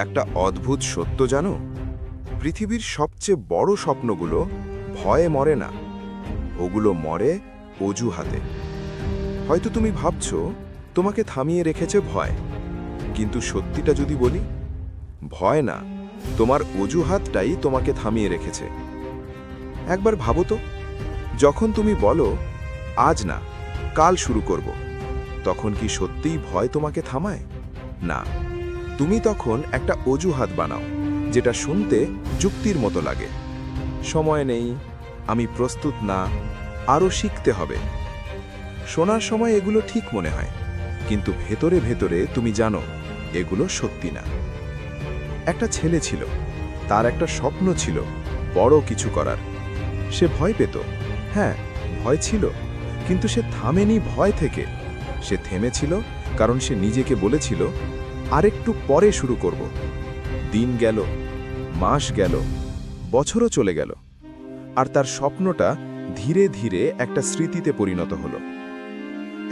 একটা অদ্ভুত সত্য জানো, পৃথিবীর সবচেয়ে বড় স্বপ্নগুলো ভয়ে মরে না, ওগুলো মরে অজুহাতে। হয়তো তুমি ভাবছো তোমাকে থামিয়ে রেখেছে ভয়, কিন্তু সত্যিটা যদি বলি, ভয় না, তোমার অজুহাতটাই তোমাকে থামিয়ে রেখেছে। একবার ভাবো তো, যখন তুমি বলো আজ না, কাল শুরু করব, তখন কি সত্যিই ভয় তোমাকে থামায়? না, তুমি তখন একটা অজুহাত বানাও, যেটা শুনতে যুক্তির মতো লাগে। সময় নেই, আমি প্রস্তুত না, আরও শিখতে হবে। শোনার সময় এগুলো ঠিক মনে হয়, কিন্তু ভেতরে ভেতরে তুমি জানো এগুলো সত্যি না। একটা ছেলে ছিল, তার একটা স্বপ্ন ছিল বড় কিছু করার। সে ভয় পেত, হ্যাঁ ভয় ছিল, কিন্তু সে থামেনি ভয় থেকে। সে থেমেছিল কারণ সে নিজেকে বলেছিল আরেকটু পরে শুরু করব। দিন গেল, মাস গেল, বছরও চলে গেল, আর তার স্বপ্নটা ধীরে ধীরে একটা স্মৃতিতে পরিণত হলো।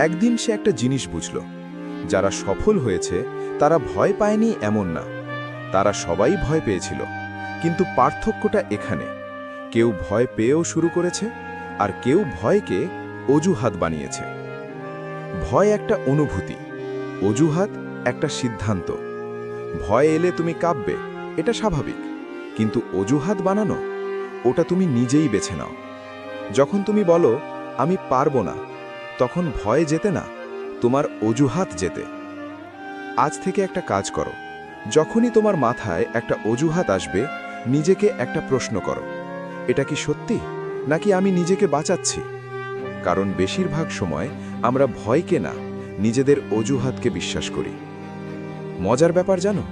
একদিন সে একটা জিনিস বুঝল, যারা সফল হয়েছে তারা ভয় পায়নি এমন না, তারা সবাই ভয় পেয়েছিল। কিন্তু পার্থক্যটা এখানে, কেউ ভয় পেয়েও শুরু করেছে, আর কেউ ভয়কে অজুহাত বানিয়েছে। ভয় একটা অনুভূতি, অজুহাত একটা সিদ্ধান্ত। ভয় এলে তুমি কাঁপবে, এটা স্বাভাবিক, কিন্তু অজুহাত বানানো, ওটা তুমি নিজেই বেছে নাও। যখন তুমি বলো আমি পারবো না, তখন ভয় যেতে না, তোমার অজুহাত যেতে। আজ থেকে একটা কাজ করো, যখনই তোমার মাথায় একটা অজুহাত আসবে, নিজেকে একটা প্রশ্ন করো, এটা কি সত্যি, নাকি আমি নিজেকে বাঁচাচ্ছি? কারণ বেশিরভাগ সময় আমরা ভয়কে না, নিজেদের অজুহাতকে বিশ্বাস করি। মজার ব্যাপার জানো,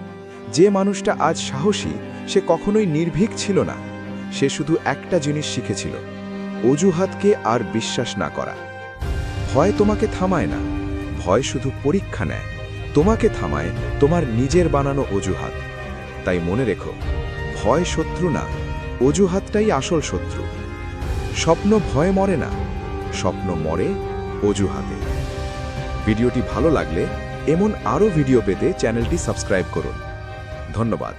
যে মানুষটা আজ সাহসী, সে কখনোই নির্ভীক ছিল না। সে শুধু একটা জিনিস শিখেছিল, অজুহাতকে আর বিশ্বাস না করা। ভয় তোমাকে থামায় না, ভয় শুধু পরীক্ষা নেয়, তোমাকে থামায় তোমার নিজের বানানো অজুহাত। তাই মনে রেখো, ভয় শত্রু না, অজুহাতটাই আসল শত্রু। স্বপ্ন ভয়ে মরে না, স্বপ্ন মরে অজুহাতে। ভিডিওটি ভালো লাগলে এমন আরও ভিডিও পেতে চ্যানেলটি সাবস্ক্রাইব করুন। ধন্যবাদ।